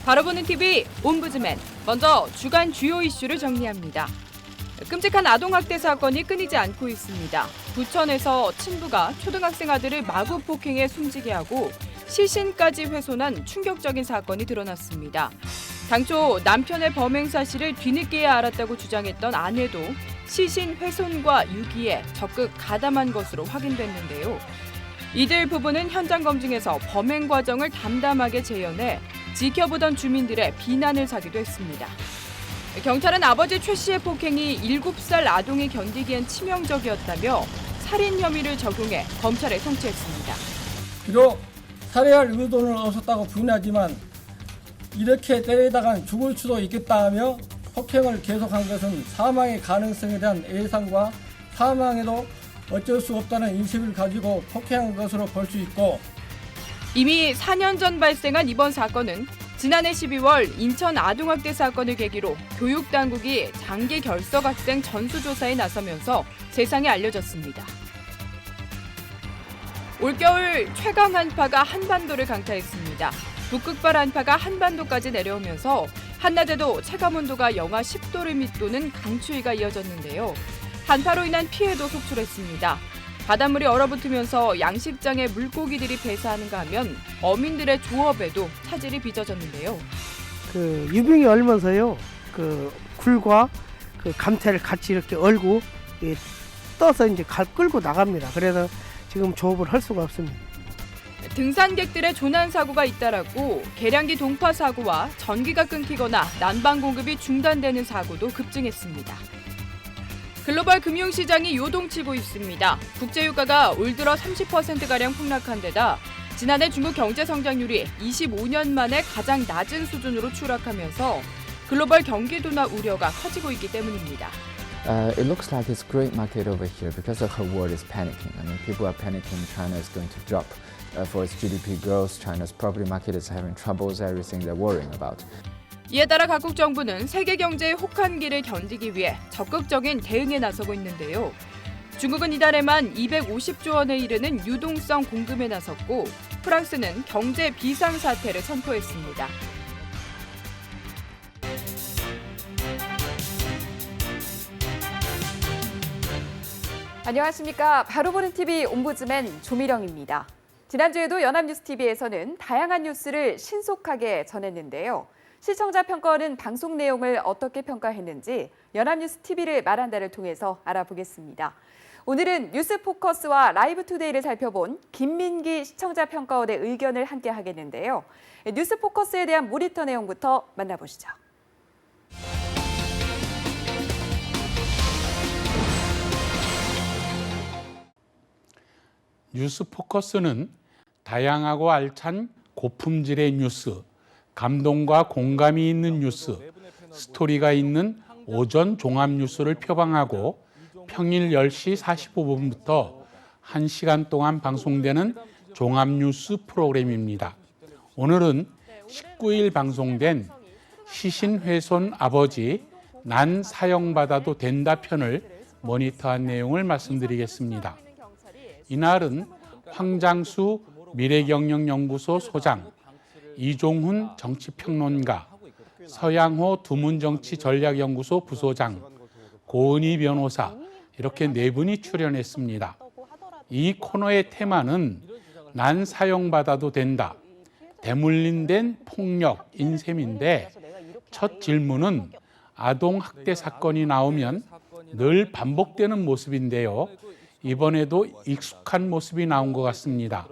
바로보는 TV 옴부즈맨, 먼저 주간 주요 이슈를 정리합니다. 끔찍한 아동학대 사건이 끊이지 않고 있습니다. 부천에서 친부가 초등학생 아들을 마구 폭행해 숨지게 하고 시신까지 훼손한 충격적인 사건이 드러났습니다. 당초 남편의 범행 사실을 뒤늦게야 알았다고 주장했던 아내도 시신 훼손과 유기에 적극 가담한 것으로 확인됐는데요. 이들 부부는 현장 검증에서 범행 과정을 담담하게 재현해 지켜보던 주민들의 비난을 사기도 했습니다. 경찰은 아버지 최 씨의 폭행이 7살 아동이 견디기엔 치명적이었다며 살인 혐의를 적용해 검찰에 송치했습니다. 비록 살해할 의도는 없었다고 부인하지만 이렇게 때리다간 죽을 수도 있겠다 하며 폭행을 계속한 것은 사망의 가능성에 대한 예상과 사망에도 어쩔 수 없다는 인식을 가지고 폭행한 것으로 볼 수 있고, 이미 4년 전 발생한 이번 사건은 지난해 12월 인천 아동학대 사건을 계기로 교육당국이 장기 결석 학생 전수조사에 나서면서 세상에 알려졌습니다. 올겨울 최강 한파가 한반도를 강타했습니다. 북극발 한파가 한반도까지 내려오면서 한낮에도 체감온도가 영하 10도를 밑도는 강추위가 이어졌는데요. 한파로 인한 피해도 속출했습니다. 바닷물이 얼어붙으면서 양식장에 물고기들이 배사하는가 하면 어민들의 조업에도 차질이 빚어졌는데요. 유병이 얼면서요. 굴과 감태를 같이 이렇게 얼고 떠서 이제 끌고 나갑니다. 그래서 지금 조업을 할 수가 없습니다. 등산객들의 조난 사고가 잇따랐고 계량기 동파 사고와 전기가 끊기거나 난방 공급이 중단되는 사고도 급증했습니다. 글로벌 금융시장이 요동치고 있습니다. 국제유가가 올 들어 30%가량 폭락한 데다 지난해 중국 경제 성장률이 25년 만에 가장 낮은 수준으로 추락하면서 글로벌 경기 둔화 우려가 커지고 있기 때문입니다. It looks like it's great market over here because the whole world is panicking. I mean, people are panicking. China is going to drop for its GDP growth. China's property market is having troubles. Everything they're worrying about. 이에 따라 각국 정부는 세계 경제의 혹한기를 견디기 위해 적극적인 대응에 나서고 있는데요. 중국은 이달에만 250조 원에 이르는 유동성 공급에 나섰고 프랑스는 경제 비상사태를 선포했습니다. 안녕하십니까. 바로보는 TV 옴부즈맨 조미령입니다. 지난주에도 연합뉴스TV에서는 다양한 뉴스를 신속하게 전했는데요. 시청자 평가원은 방송 내용을 어떻게 평가했는지 연합뉴스TV를 말한다를 통해서 알아보겠습니다. 오늘은 뉴스포커스와 라이브투데이를 살펴본 김민기 시청자 평가원의 의견을 함께 하겠는데요. 뉴스포커스에 대한 모니터 내용부터 만나보시죠. 뉴스포커스는 다양하고 알찬 고품질의 뉴스, 감동과 공감이 있는 뉴스, 스토리가 있는 오전 종합 뉴스를 표방하고 평일 10시 45분부터 1시간 동안 방송되는 종합 뉴스 프로그램입니다. 오늘은 19일 방송된 시신훼손 아버지 난 사형받아도 된다 편을 모니터한 내용을 말씀드리겠습니다. 이날은 황장수 미래경영연구소 소장, 이종훈 정치평론가, 서양호 두문정치전략연구소 부소장, 고은희 변호사 이렇게 4분이 출연했습니다. 이 코너의 테마는 난 사형받아도 된다, 대물림된 폭력, 인셈인데 첫 질문은 아동학대 사건이 나오면 늘 반복되는 모습인데요. 이번에도 익숙한 모습이 나온 것 같습니다.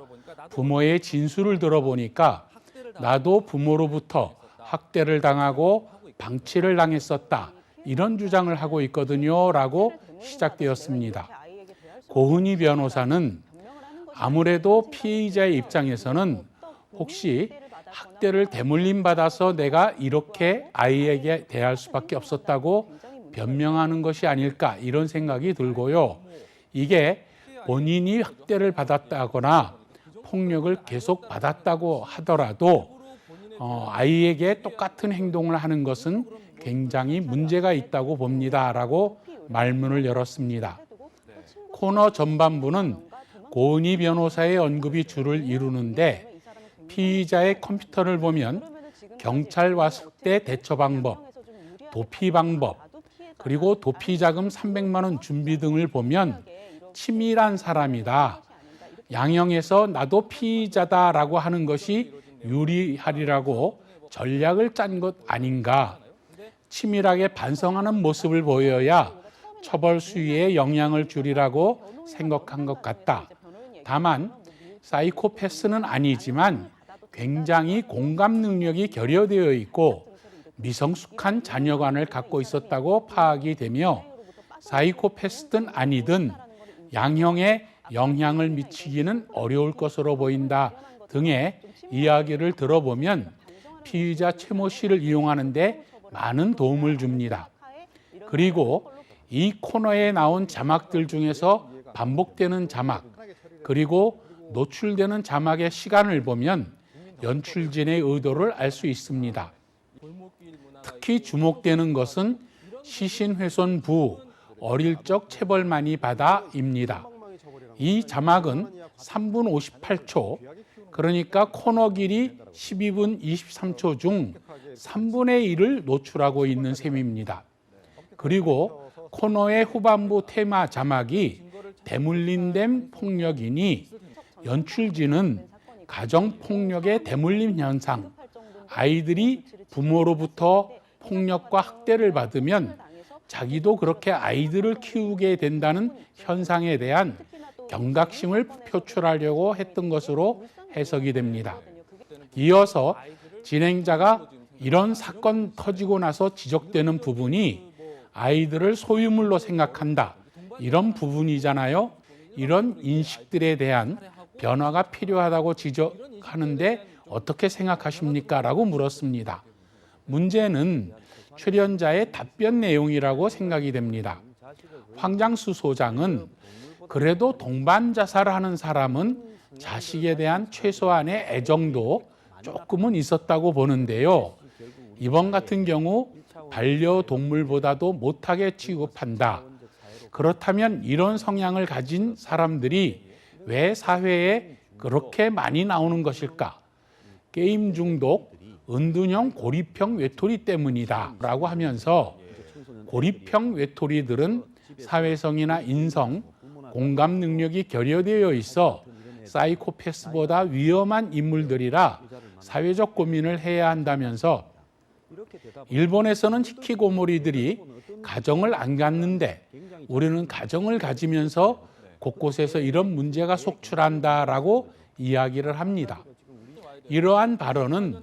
부모의 진술을 들어보니까 나도 부모로부터 학대를 당하고 방치를 당했었다. 이런 주장을 하고 있거든요. 라고 시작되었습니다. 고은희 변호사는 아무래도 피해자의 입장에서는 혹시 학대를 대물림받아서 내가 이렇게 아이에게 대할 수밖에 없었다고 변명하는 것이 아닐까 이런 생각이 들고요. 이게 본인이 학대를 받았다거나 폭력을 계속 받았다고 하더라도 아이에게 똑같은 행동을 하는 것은 굉장히 문제가 있다고 봅니다. 라고 말문을 열었습니다. 코너 전반부는 고은희 변호사의 언급이 주를 이루는데 피의자의 컴퓨터를 보면 경찰 왔을 때 대처 방법, 도피 방법, 그리고 도피 자금 300만 원 준비 등을 보면 치밀한 사람이다. 양형에서 나도 피의자다라고 하는 것이 유리하리라고 전략을 짠 것 아닌가. 치밀하게 반성하는 모습을 보여야 처벌 수위에 영향을 주리라고 생각한 것 같다. 다만 사이코패스는 아니지만 굉장히 공감 능력이 결여되어 있고 미성숙한 자녀관을 갖고 있었다고 파악이 되며 사이코패스든 아니든 양형에 영향을 미치기는 어려울 것으로 보인다 등의 이야기를 들어보면 피의자 최모 씨를 이용하는 데 많은 도움을 줍니다. 그리고 이 코너에 나온 자막들 중에서 반복되는 자막, 그리고 노출되는 자막의 시간을 보면 연출진의 의도를 알 수 있습니다. 특히 주목되는 것은 시신훼손부 어릴 적 체벌 많이 받아입니다. 이 자막은 3분 58초, 그러니까 코너 길이 12분 23초 중 3분의 1을 노출하고 있는 셈입니다. 그리고 코너의 후반부 테마 자막이 대물림된 폭력이니 연출진은 가정폭력의 대물림 현상, 아이들이 부모로부터 폭력과 학대를 받으면 자기도 그렇게 아이들을 키우게 된다는 현상에 대한 경각심을 표출하려고 했던 것으로 해석이 됩니다. 이어서 진행자가 이런 사건 터지고 나서 지적되는 부분이 아이들을 소유물로 생각한다. 이런 부분이잖아요. 이런 인식들에 대한 변화가 필요하다고 지적하는데 어떻게 생각하십니까? 라고 물었습니다. 문제는 출연자의 답변 내용이라고 생각이 됩니다. 황장수 소장은 그래도 동반 자살하는 사람은 자식에 대한 최소한의 애정도 조금은 있었다고 보는데요. 이번 같은 경우 반려동물보다도 못하게 취급한다. 그렇다면 이런 성향을 가진 사람들이 왜 사회에 그렇게 많이 나오는 것일까? 게임 중독, 은둔형 고립형 외톨이 때문이다 라고 하면서 고립형 외톨이들은 사회성이나 인성, 공감 능력이 결여되어 있어 사이코패스보다 위험한 인물들이라 사회적 고민을 해야 한다면서 일본에서는 히키고모리들이 가정을 안 갖는데 우리는 가정을 가지면서 곳곳에서 이런 문제가 속출한다라고 이야기를 합니다. 이러한 발언은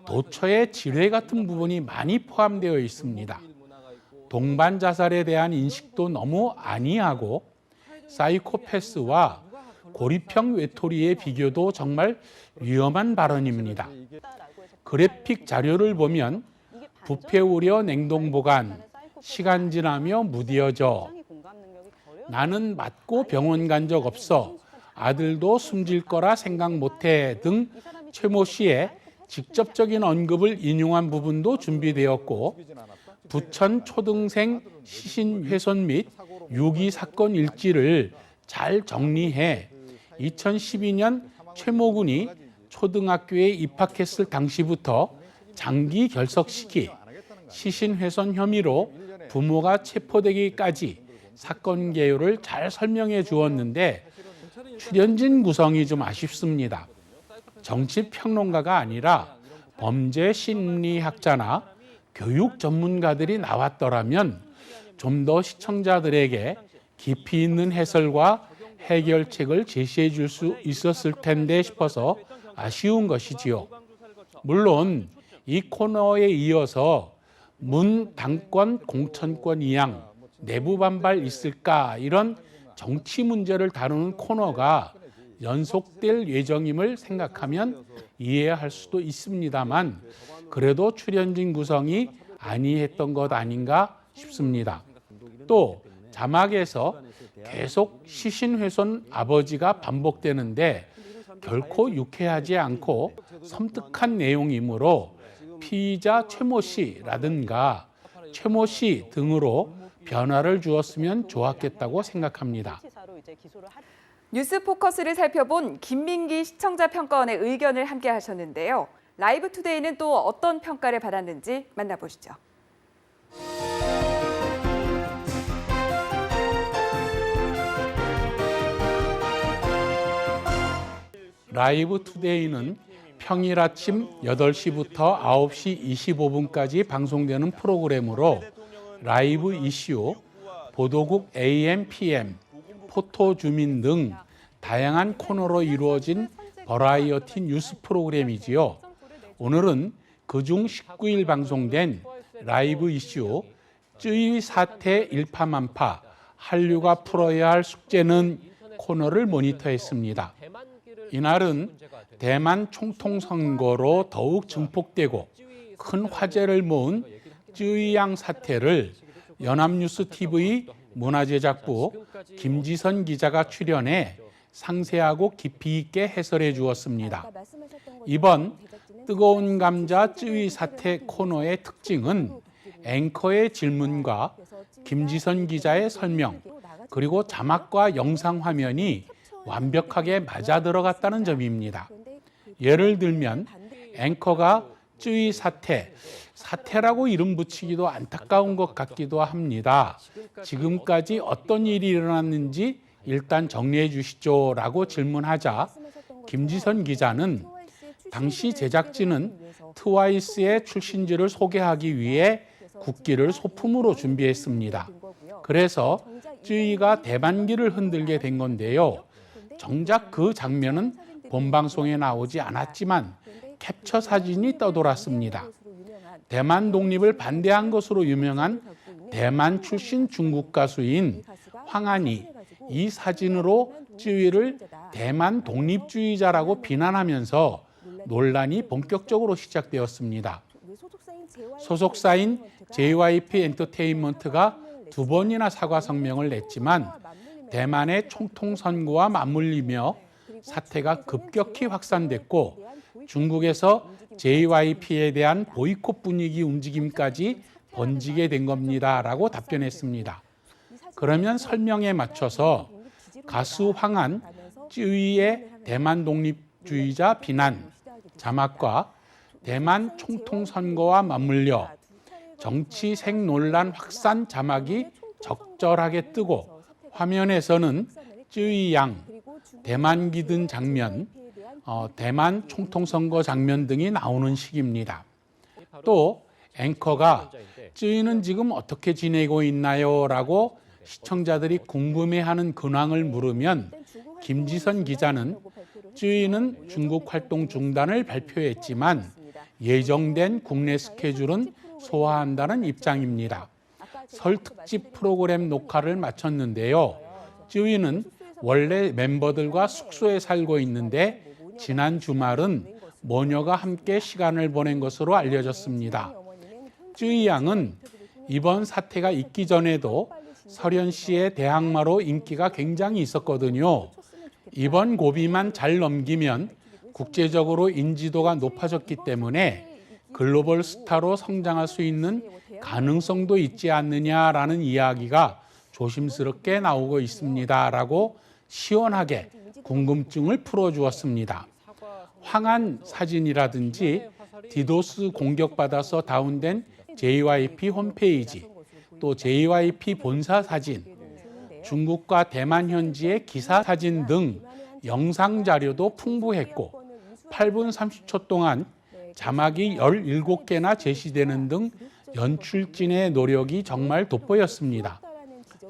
도처의 지뢰 같은 부분이 많이 포함되어 있습니다. 동반 자살에 대한 인식도 너무 안이하고 사이코패스와 고립형 외톨이의 비교도 정말 위험한 발언입니다. 그래픽 자료를 보면 부패 우려 냉동 보관, 시간 지나며 무뎌져, 나는 맞고 병원 간 적 없어, 아들도 숨질 거라 생각 못해 등 최모 씨의 직접적인 언급을 인용한 부분도 준비되었고 부천 초등생 시신 훼손 및 유기 사건 일지를 잘 정리해 2012년 최모 군이 초등학교에 입학했을 당시부터 장기 결석 시기, 시신 훼손 혐의로 부모가 체포되기까지 사건 개요를 잘 설명해 주었는데 출연진 구성이 좀 아쉽습니다. 정치평론가가 아니라 범죄 심리학자나 교육 전문가들이 나왔더라면 좀 더 시청자들에게 깊이 있는 해설과 해결책을 제시해 줄 수 있었을 텐데 싶어서 아쉬운 것이지요. 물론 이 코너에 이어서 문 당권 공천권 이양 내부 반발 있을까 이런 정치 문제를 다루는 코너가 연속될 예정임을 생각하면 이해할 수도 있습니다만 그래도 출연진 구성이 안이했던 것 아닌가 싶습니다. 또 자막에서 계속 시신훼손 아버지가 반복되는데 결코 유쾌하지 않고 섬뜩한 내용이므로 피의자 최모 씨라든가 최모 씨 등으로 변화를 주었으면 좋았겠다고 생각합니다. 뉴스 포커스를 살펴본 김민기 시청자 평가원의 의견을 함께 하셨는데요. 라이브 투데이는 또 어떤 평가를 받았는지 만나보시죠. 라이브 투데이는 평일 아침 8시부터 9시 25분까지 방송되는 프로그램으로 라이브 이슈, 보도국 AM, PM, 포토 주민 등 다양한 코너로 이루어진 버라이어티 뉴스 프로그램이지요. 오늘은 그중 19일 방송된 라이브 이슈, 쯔위 사태 일파만파, 한류가 풀어야 할 숙제는 코너를 모니터했습니다. 이날은 대만 총통선거로 더욱 증폭되고 큰 화제를 모은 쯔위양 사태를 연합뉴스TV 문화제작부 김지선 기자가 출연해 상세하고 깊이 있게 해설해 주었습니다. 이번 뜨거운 감자 쯔위 사태 코너의 특징은 앵커의 질문과 김지선 기자의 설명, 그리고 자막과 영상 화면이 완벽하게 맞아 들어갔다는 점입니다. 예를 들면 앵커가 쯔위 사태라고 이름 붙이기도 안타까운 것 같기도 합니다. 지금까지 어떤 일이 일어났는지 일단 정리해 주시죠 라고 질문하자 김지선 기자는 당시 제작진은 트와이스의 출신지를 소개하기 위해 국기를 소품으로 준비했습니다. 그래서 쯔위가 대반기를 흔들게 된 건데요. 정작 그 장면은 본방송에 나오지 않았지만 캡처 사진이 떠돌았습니다. 대만 독립을 반대한 것으로 유명한 대만 출신 중국 가수인 황한이 이 사진으로 쯔위를 대만 독립주의자라고 비난하면서 논란이 본격적으로 시작되었습니다. 소속사인 JYP 엔터테인먼트가 2번이나 사과 성명을 냈지만 대만의 총통선거와 맞물리며 사태가 급격히 확산됐고 중국에서 JYP에 대한 보이콧 분위기 움직임까지 번지게 된 겁니다 라고 답변했습니다. 그러면 설명에 맞춰서 가수 황한 쯔위의 대만 독립주의자 비난 자막과 대만 총통선거와 맞물려 정치색 논란 확산 자막이 적절하게 뜨고 화면에서는 쯔위양, 대만기 든 장면, 대만 총통선거 장면 등이 나오는 식입니다. 또 앵커가 쯔위는 지금 어떻게 지내고 있나요? 라고 시청자들이 궁금해하는 근황을 물으면 김지선 기자는 쯔위는 중국 활동 중단을 발표했지만 예정된 국내 스케줄은 소화한다는 입장입니다. 설 특집 프로그램 녹화를 마쳤는데요. 쯔위는 원래 멤버들과 숙소에 살고 있는데 지난 주말은 모녀가 함께 시간을 보낸 것으로 알려졌습니다. 쯔위 양은 이번 사태가 있기 전에도 설현 씨의 대항마로 인기가 굉장히 있었거든요. 이번 고비만 잘 넘기면 국제적으로 인지도가 높아졌기 때문에 글로벌 스타로 성장할 수 있는 가능성도 있지 않느냐라는 이야기가 조심스럽게 나오고 있습니다라고 시원하게 궁금증을 풀어주었습니다. 황한 사진이라든지 디도스 공격받아서 다운된 JYP 홈페이지, 또 JYP 본사 사진, 중국과 대만 현지의 기사 사진 등 영상 자료도 풍부했고 8분 30초 동안 자막이 17개나 제시되는 등 연출진의 노력이 정말 돋보였습니다.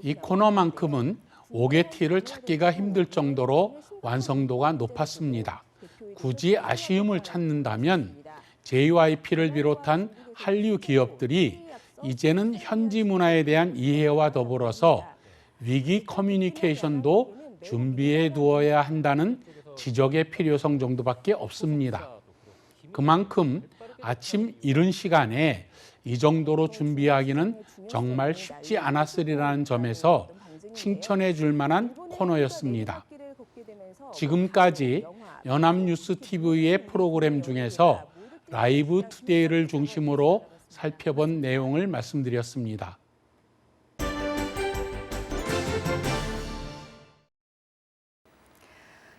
이 코너만큼은 5개티를 찾기가 힘들 정도로 완성도가 높았습니다. 굳이 아쉬움을 찾는다면 JYP를 비롯한 한류 기업들이 이제는 현지 문화에 대한 이해와 더불어서 위기 커뮤니케이션도 준비해 두어야 한다는 지적의 필요성 정도밖에 없습니다. 그만큼 아침 이른 시간에 이 정도로 준비하기는 정말 쉽지 않았으리라는 점에서 칭찬해 줄 만한 코너였습니다. 지금까지 연합뉴스TV의 프로그램 중에서 라이브 투데이를 중심으로 살펴본 내용을 말씀드렸습니다.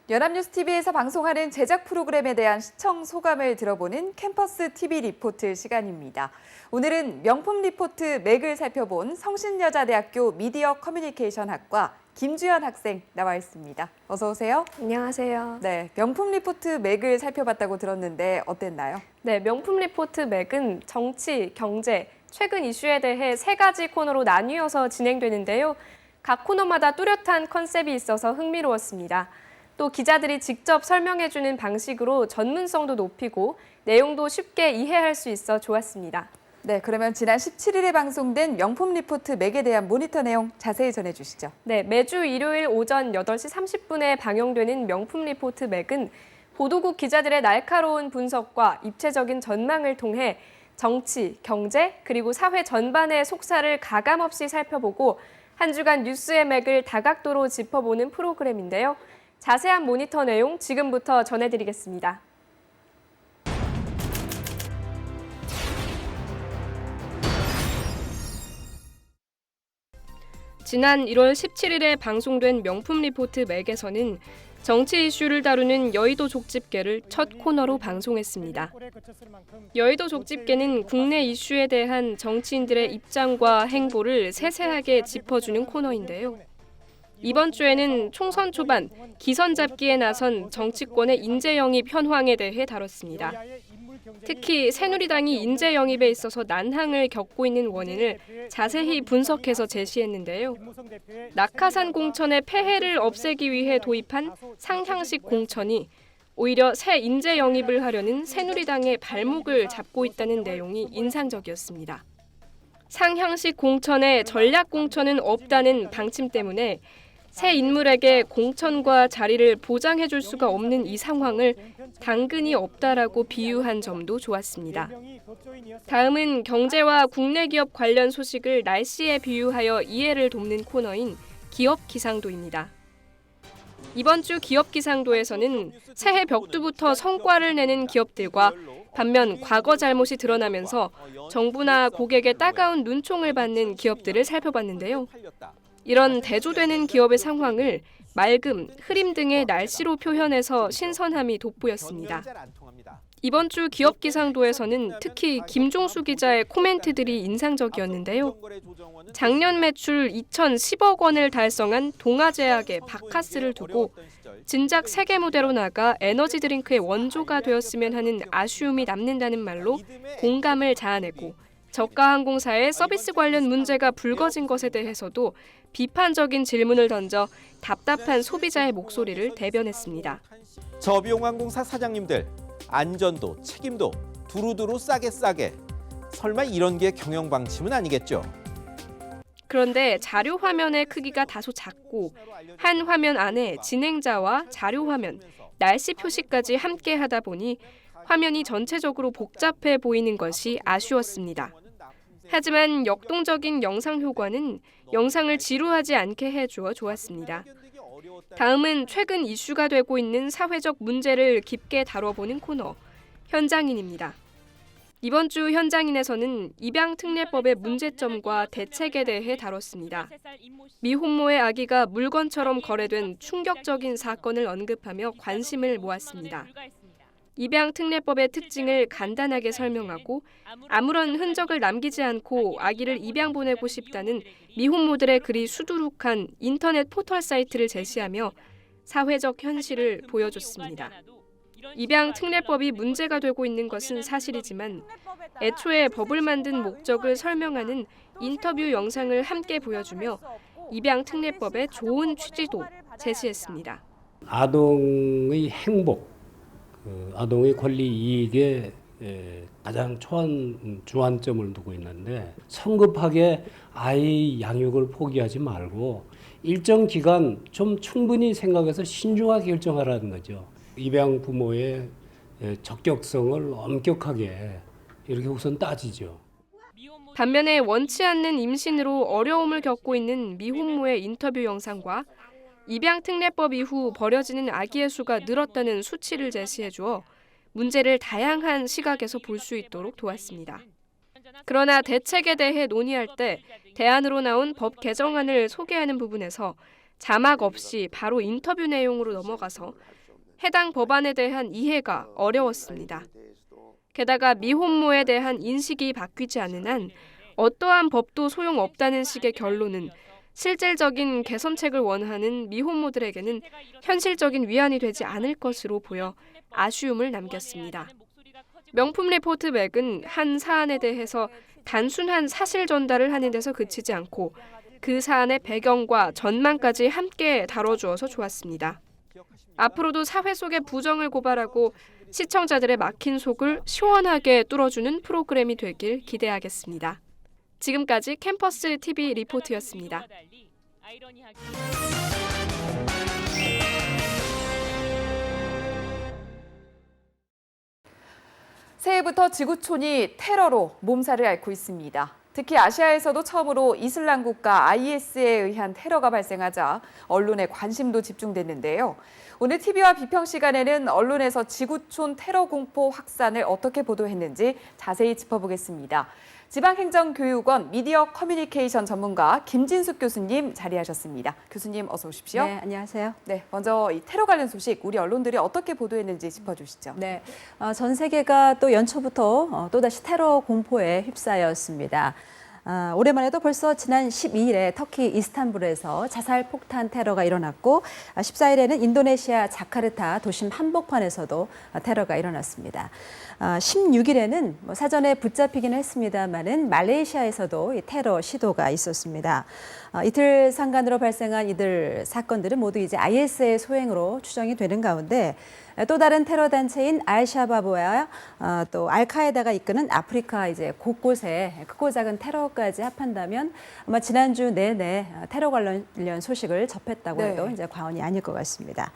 연합뉴스TV에서 방송하는 제작 프로그램에 대한 시청 소감을 들어보는 캠퍼스 TV 리포트 시간입니다. 오늘은 명품 리포트 맥을 살펴본 성신여자대학교 미디어 커뮤니케이션 학과 김주연 학생 나와 있습니다. 어서 오세요. 안녕하세요. 네, 명품 리포트 맥을 살펴봤다고 들었는데 어땠나요? 네, 명품 리포트 맥은 정치, 경제, 최근 이슈에 대해 3가지 코너로 나뉘어서 진행되는데요. 각 코너마다 뚜렷한 컨셉이 있어서 흥미로웠습니다. 또 기자들이 직접 설명해주는 방식으로 전문성도 높이고 내용도 쉽게 이해할 수 있어 좋았습니다. 네, 그러면 지난 17일에 방송된 명품 리포트 맥에 대한 모니터 내용 자세히 전해주시죠. 네, 매주 일요일 오전 8시 30분에 방영되는 명품 리포트 맥은 보도국 기자들의 날카로운 분석과 입체적인 전망을 통해 정치, 경제, 그리고 사회 전반의 속사를 가감없이 살펴보고 한 주간 뉴스의 맥을 다각도로 짚어보는 프로그램인데요. 자세한 모니터 내용 지금부터 전해드리겠습니다. 지난 1월 17일에 방송된 명품 리포트 맥에서는 정치 이슈를 다루는 여의도 족집게를 첫 코너로 방송했습니다. 여의도 족집게는 국내 이슈에 대한 정치인들의 입장과 행보를 세세하게 짚어주는 코너인데요. 이번 주에는 총선 초반 기선 잡기에 나선 정치권의 인재 영입 현황에 대해 다뤘습니다. 특히 새누리당이 인재 영입에 있어서 난항을 겪고 있는 원인을 자세히 분석해서 제시했는데요. 낙하산 공천의 폐해를 없애기 위해 도입한 상향식 공천이 오히려 새 인재 영입을 하려는 새누리당의 발목을 잡고 있다는 내용이 인상적이었습니다. 상향식 공천에 전략 공천은 없다는 방침 때문에 새 인물에게 공천과 자리를 보장해 줄 수가 없는 이 상황을 당근이 없다라고 비유한 점도 좋았습니다. 다음은 경제와 국내 기업 관련 소식을 날씨에 비유하여 이해를 돕는 코너인 기업 기상도입니다. 이번 주 기업 기상도에서는 새해 벽두부터 성과를 내는 기업들과 반면 과거 잘못이 드러나면서 정부나 고객의 따가운 눈총을 받는 기업들을 살펴봤는데요. 이런 대조되는 기업의 상황을 맑음, 흐림 등의 날씨로 표현해서 신선함이 돋보였습니다. 이번 주 기업 기상도에서는 특히 김종수 기자의 코멘트들이 인상적이었는데요. 작년 매출 2,010억 원을 달성한 동아제약의 바카스를 두고 진작 세계 무대로 나가 에너지 드링크의 원조가 되었으면 하는 아쉬움이 남는다는 말로 공감을 자아내고 저가 항공사의 서비스 관련 문제가 불거진 것에 대해서도 비판적인 질문을 던져 답답한 소비자의 목소리를 대변했습니다. 저비용항공사 사장님들, 안전도 책임도 두루두루 싸게 설마 이런 게 경영 방침은 아니겠죠? 그런데 자료 화면의 크기가 다소 작고 한 화면 안에 진행자와 자료 화면, 날씨 표시까지 함께 하다 보니 화면이 전체적으로 복잡해 보이는 것이 아쉬웠습니다. 하지만 역동적인 영상 효과는 영상을 지루하지 않게 해주어 좋았습니다. 다음은 최근 이슈가 되고 있는 사회적 문제를 깊게 다뤄보는 코너, 현장인입니다. 이번 주 현장인에서는 입양특례법의 문제점과 대책에 대해 다뤘습니다. 미혼모의 아기가 물건처럼 거래된 충격적인 사건을 언급하며 관심을 모았습니다. 입양특례법의 특징을 간단하게 설명하고 아무런 흔적을 남기지 않고 아기를 입양 보내고 싶다는 미혼모들의 글이 수두룩한 인터넷 포털 사이트를 제시하며 사회적 현실을 보여줬습니다. 입양특례법이 문제가 되고 있는 것은 사실이지만 애초에 법을 만든 목적을 설명하는 인터뷰 영상을 함께 보여주며 입양특례법의 좋은 취지도 제시했습니다. 아동의 행복, 아동의 권리 이익에 가장 주안점을 두고 있는데 성급하게 아이 양육을 포기하지 말고 일정 기간 좀 충분히 생각해서 신중하게 결정하라는 거죠. 입양 부모의 적격성을 엄격하게 이렇게 우선 따지죠. 반면에 원치 않는 임신으로 어려움을 겪고 있는 미혼모의 인터뷰 영상과 입양특례법 이후 버려지는 아기의 수가 늘었다는 수치를 제시해주어 문제를 다양한 시각에서 볼 수 있도록 도왔습니다. 그러나 대책에 대해 논의할 때 대안으로 나온 법 개정안을 소개하는 부분에서 자막 없이 바로 인터뷰 내용으로 넘어가서 해당 법안에 대한 이해가 어려웠습니다. 게다가 미혼모에 대한 인식이 바뀌지 않는 한 어떠한 법도 소용없다는 식의 결론은 실질적인 개선책을 원하는 미혼모들에게는 현실적인 위안이 되지 않을 것으로 보여 아쉬움을 남겼습니다. 명품 리포트 맥은 한 사안에 대해서 단순한 사실 전달을 하는 데서 그치지 않고 그 사안의 배경과 전망까지 함께 다뤄주어서 좋았습니다. 앞으로도 사회 속의 부정을 고발하고 시청자들의 막힌 속을 시원하게 뚫어주는 프로그램이 되길 기대하겠습니다. 지금까지 캠퍼스 TV 리포트였습니다. 새해부터 지구촌이 테러로 몸살을 앓고 있습니다. 특히 아시아에서도 처음으로 이슬람 국가 IS에 의한 테러가 발생하자 언론의 관심도 집중됐는데요. 오늘 TV와 비평 시간에는 언론에서 지구촌 테러 공포 확산을 어떻게 보도했는지 자세히 짚어보겠습니다. 지방행정교육원 미디어 커뮤니케이션 전문가 김진숙 교수님 자리하셨습니다. 교수님 어서 오십시오. 네, 안녕하세요. 네, 먼저 이 테러 관련 소식 우리 언론들이 어떻게 보도했는지 짚어주시죠. 네, 전 세계가 또 연초부터 또다시 테러 공포에 휩싸였습니다. 올해만 해도 벌써 지난 12일에 터키 이스탄불에서 자살 폭탄 테러가 일어났고 14일에는 인도네시아 자카르타 도심 한복판에서도 테러가 일어났습니다. 16일에는 사전에 붙잡히기는 했습니다만은 말레이시아에서도 이 테러 시도가 있었습니다. 이틀 상간으로 발생한 이들 사건들은 모두 이제 IS의 소행으로 추정이 되는 가운데 또 다른 테러 단체인 알샤바브와 또 알카에다가 이끄는 아프리카 이제 곳곳에 크고 작은 테러까지 합한다면 아마 지난주 내내 테러 관련 소식을 접했다고 해도 이제 과언이 아닐 것 같습니다.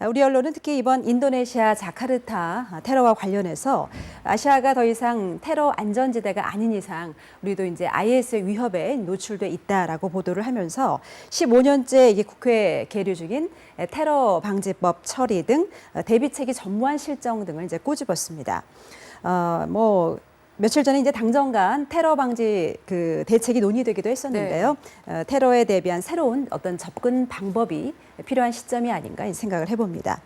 우리 언론은 특히 이번 인도네시아 자카르타 테러와 관련해서 아시아가 더 이상 테러 안전지대가 아닌 이상 우리도 이제 IS의 위협에 노출돼 있다라고 보도를 하면서 15년째 이게 국회에 계류 중인 테러 방지법 처리 등 대비책이 전무한 실정 등을 이제 꼬집었습니다. 며칠 전에 이제 당정 간 테러 방지 그 대책이 논의되기도 했었는데요. 테러에 대비한 새로운 어떤 접근 방법이 필요한 시점이 아닌가 생각을 해봅니다.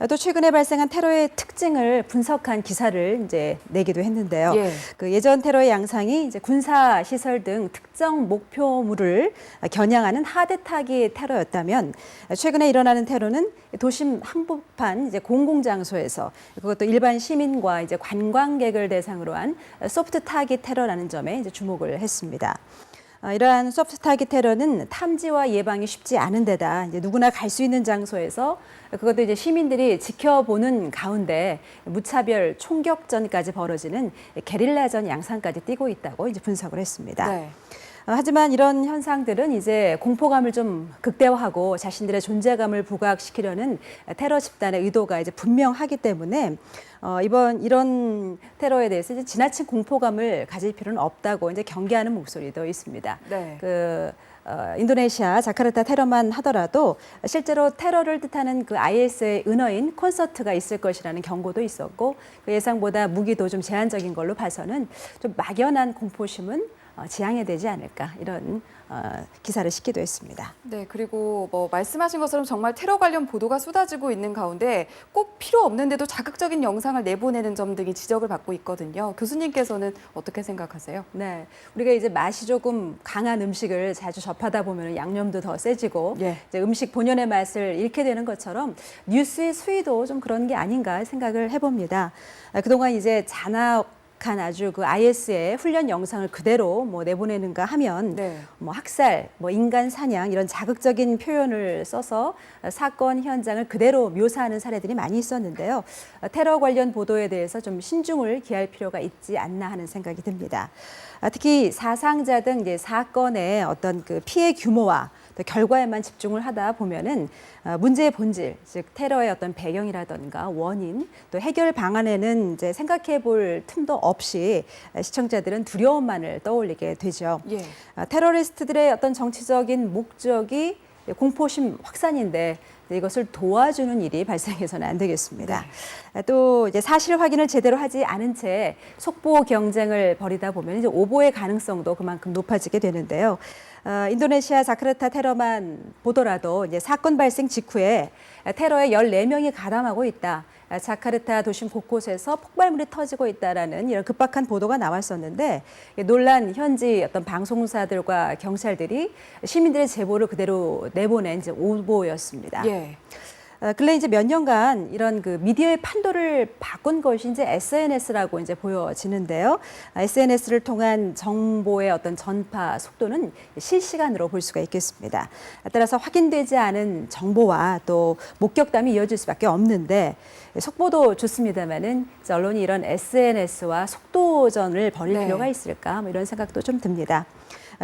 또 최근에 발생한 테러의 특징을 분석한 기사를 이제 내기도 했는데요. 그 예전 테러의 양상이 이제 군사 시설 등 특정 목표물을 겨냥하는 하드타기 테러였다면 최근에 일어나는 테러는 도심 한복판 이제 공공장소에서 그것도 일반 시민과 이제 관광객을 대상으로 한 소프트 타깃 테러라는 점에 이제 주목을 했습니다. 이러한 소프트 타깃 테러는 탐지와 예방이 쉽지 않은 데다 이제 누구나 갈 수 있는 장소에서 그것도 이제 시민들이 지켜보는 가운데 무차별 총격전까지 벌어지는 게릴라전 양상까지 띠고 있다고 이제 분석을 했습니다. 하지만 이런 현상들은 이제 공포감을 좀 극대화하고 자신들의 존재감을 부각시키려는 테러 집단의 의도가 이제 분명하기 때문에 이런 테러에 대해서 이제 지나친 공포감을 가질 필요는 없다고 이제 경계하는 목소리도 있습니다. 인도네시아 자카르타 테러만 하더라도 실제로 테러를 뜻하는 그 IS의 은어인 콘서트가 있을 것이라는 경고도 있었고 그 예상보다 무기도 좀 제한적인 걸로 봐서는 좀 막연한 공포심은 지양해되지 않을까 이런 기사를 싣기도 했습니다. 네, 그리고 말씀하신 것처럼 정말 테러 관련 보도가 쏟아지고 있는 가운데 꼭 필요 없는데도 자극적인 영상을 내보내는 점 등이 지적을 받고 있거든요. 교수님께서는 어떻게 생각하세요? 네, 우리가 이제 맛이 조금 강한 음식을 자주 접하다 보면 양념도 더 세지고 이제 음식 본연의 맛을 잃게 되는 것처럼 뉴스의 수위도 좀 그런 게 아닌가 생각을 해봅니다. 그동안 이제 아주 그 IS의 훈련 영상을 그대로 내보내는가 하면 학살, 인간 사냥 이런 자극적인 표현을 써서 사건 현장을 그대로 묘사하는 사례들이 많이 있었는데요. 테러 관련 보도에 대해서 좀 신중을 기할 필요가 있지 않나 하는 생각이 듭니다. 특히 사상자 등 이제 사건의 어떤 그 피해 규모와 또 결과에만 집중을 하다 보면은 문제의 본질, 즉 테러의 어떤 배경이라든가 원인, 또 해결 방안에는 이제 생각해 볼 틈도 없이 시청자들은 두려움만을 떠올리게 되죠. 테러리스트들의 어떤 정치적인 목적이 공포심 확산인데 이것을 도와주는 일이 발생해서는 안 되겠습니다. 또 이제 사실 확인을 제대로 하지 않은 채 속보 경쟁을 벌이다 보면 이제 오보의 가능성도 그만큼 높아지게 되는데요. 인도네시아 자카르타 테러만 보더라도 이제 사건 발생 직후에 테러에 14명이 가담하고 있다. 자카르타 도심 곳곳에서 폭발물이 터지고 있다라는 이런 급박한 보도가 나왔었는데 놀란 현지 어떤 방송사들과 경찰들이 시민들의 제보를 그대로 내보낸 이제 오보였습니다. 예. 근래 이제 몇 년간 이런 그 미디어의 판도를 바꾼 것이 이제 SNS라고 이제 보여지는데요. SNS를 통한 정보의 어떤 전파 속도는 실시간으로 볼 수가 있겠습니다. 따라서 확인되지 않은 정보와 또 목격담이 이어질 수밖에 없는데 속보도 좋습니다만은 언론이 이런 SNS와 속도전을 벌일 필요가 있을까 뭐 이런 생각도 좀 듭니다.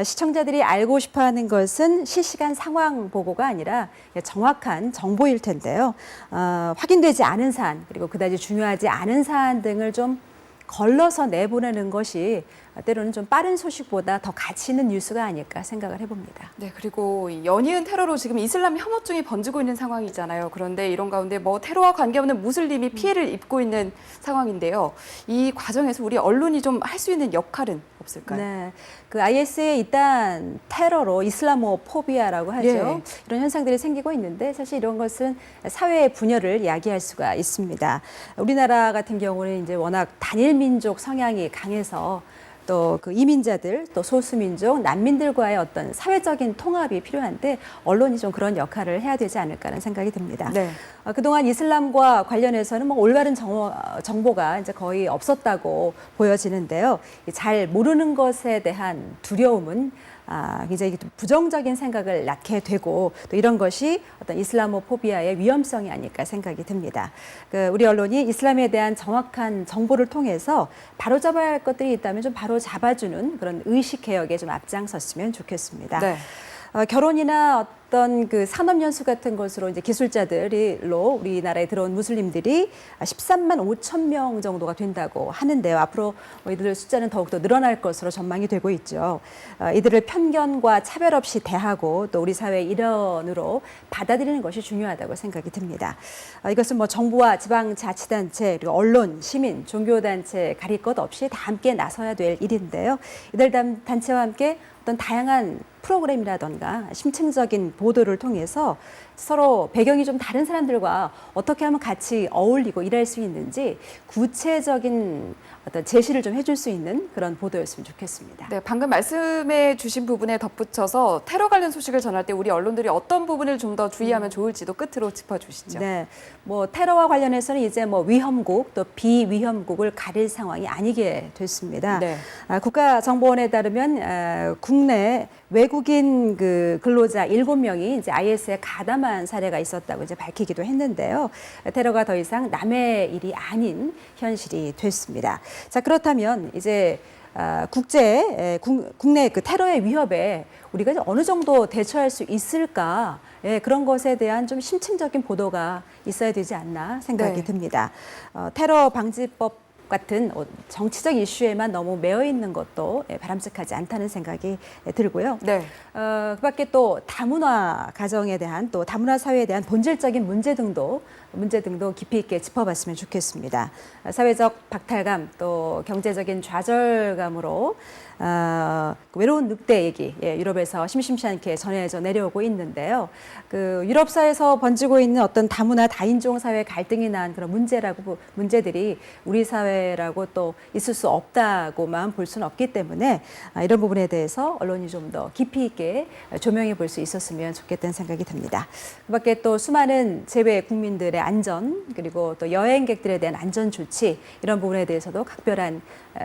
시청자들이 알고 싶어하는 것은 실시간 상황 보고가 아니라 정확한 정보일 텐데요. 확인되지 않은 사안 그리고 그다지 중요하지 않은 사안 등을 좀 걸러서 내보내는 것이 때로는 좀 빠른 소식보다 더 가치 있는 뉴스가 아닐까 생각을 해봅니다. 네, 그리고 연이은 테러로 지금 이슬람 혐오증이 번지고 있는 상황이잖아요. 그런데 이런 가운데 뭐 테러와 관계없는 무슬림이 피해를 입고 있는 상황인데요. 이 과정에서 우리 언론이 좀 할 수 있는 역할은 없을까요? 네, 그 IS의 이단 테러로 이슬라모포비아라고 하죠. 예. 이런 현상들이 생기고 있는데 사실 이런 것은 사회의 분열을 야기할 수가 있습니다. 우리나라 같은 경우는 이제 워낙 단일 민족 성향이 강해서 또 그 이민자들, 또 소수민족, 난민들과의 어떤 사회적인 통합이 필요한데 언론이 좀 그런 역할을 해야 되지 않을까라는 생각이 듭니다. 네. 그동안 이슬람과 관련해서는 뭐 올바른 정보가 이제 거의 없었다고 보여지는데요. 잘 모르는 것에 대한 두려움은 굉장히 부정적인 생각을 낳게 되고 또 이런 것이 어떤 이슬라모포비아의 위험성이 아닐까 생각이 듭니다. 우리 언론이 이슬람에 대한 정확한 정보를 통해서 바로잡아야 할 것들이 있다면 좀 바로 잡아주는 그런 의식 개혁에 좀 앞장섰으면 좋겠습니다. 네. 결혼이나 어떤 그 산업연수 같은 것으로 이제 기술자들로 우리나라에 들어온 무슬림들이 13만 5천 명 정도가 된다고 하는데요. 앞으로 이들 숫자는 더욱더 늘어날 것으로 전망이 되고 있죠. 이들을 편견과 차별 없이 대하고 또 우리 사회의 일원으로 받아들이는 것이 중요하다고 생각이 듭니다. 이것은 뭐 정부와 지방자치단체 그리고 언론, 시민, 종교단체 가릴 것 없이 다 함께 나서야 될 일인데요. 이들 단체와 함께 어떤 다양한 프로그램이라던가 심층적인 보도를 통해서 서로 배경이 좀 다른 사람들과 어떻게 하면 같이 어울리고 일할 수 있는지 구체적인 어떤 제시를 좀 해줄 수 있는 그런 보도였으면 좋겠습니다. 네, 방금 말씀해 주신 부분에 덧붙여서 테러 관련 소식을 전할 때 우리 언론들이 어떤 부분을 좀 더 주의하면 좋을지도 끝으로 짚어주시죠. 네, 뭐 테러와 관련해서는 이제 뭐 위험국 또 비위험국을 가릴 상황이 아니게 됐습니다. 네. 국가정보원에 따르면 국내 외국인 그 근로자 7명이 이제 IS에 가담한 사례가 있었다고 이제 밝히기도 했는데요. 테러가 더 이상 남의 일이 아닌 현실이 됐습니다. 자, 그렇다면 이제 국내 그 테러의 위협에 우리가 어느 정도 대처할 수 있을까? 그런 것에 대한 좀 심층적인 보도가 있어야 되지 않나 생각이 듭니다. 테러 방지법 같은 정치적 이슈에만 너무 매여 있는 것도 바람직하지 않다는 생각이 들고요. 네. 그밖에 또 다문화 가정에 대한 또 다문화 사회에 대한 본질적인 문제 등도 깊이 있게 짚어봤으면 좋겠습니다. 사회적 박탈감 또 경제적인 좌절감으로 외로운 늑대 얘기 유럽에서 심심치 않게 전해져 내려오고 있는데요. 그 유럽사에서 번지고 있는 어떤 다문화 다인종 사회 갈등이 난 그런 문제들이 우리 사회라고 또 있을 수 없다고만 볼 수는 없기 때문에 이런 부분에 대해서 언론이 좀 더 깊이 있게 조명해 볼 수 있었으면 좋겠다는 생각이 듭니다. 그밖에 또 수많은 재외 국민들의 안전 그리고 또 여행객들에 대한 안전 조치 이런 부분에 대해서도 각별한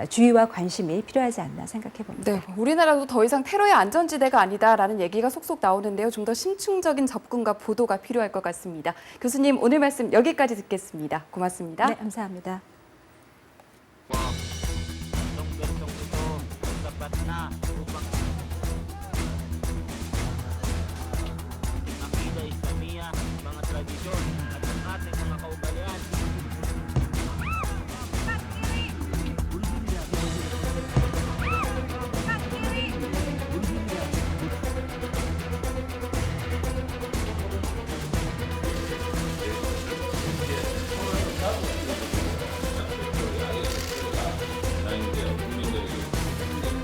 주의와 관심이 필요하지 않나 생각해 봅니다. 네, 우리나라도 더 이상 테러의 안전지대가 아니다라는 얘기가 속속 나오는데요. 좀 더 심층적인 접근과 보도가 필요할 것 같습니다. 교수님, 오늘 말씀 여기까지 듣겠습니다. 고맙습니다. 네, 감사합니다.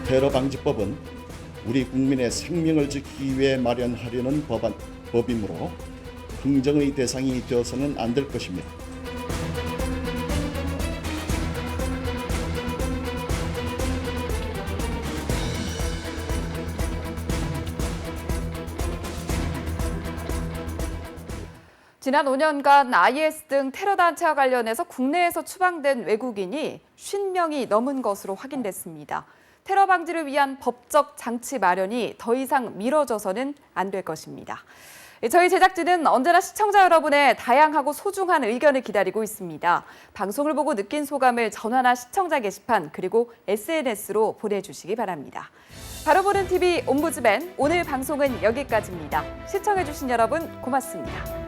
테러 방지법은 우리 국민의 생명을 지키기 위해 마련하려는 법이므로 흥정의 대상이 되어서는 안 될 것입니다. 지난 5년간 IS 등 테러 단체와 관련해서 국내에서 추방된 외국인이 50명이 넘은 것으로 확인됐습니다. 테러 방지를 위한 법적 장치 마련이 더 이상 미뤄져서는 안 될 것입니다. 저희 제작진은 언제나 시청자 여러분의 다양하고 소중한 의견을 기다리고 있습니다. 방송을 보고 느낀 소감을 전화나 시청자 게시판 그리고 SNS로 보내주시기 바랍니다. 바로 보는 TV 옴부즈맨, 오늘 방송은 여기까지입니다. 시청해주신 여러분 고맙습니다.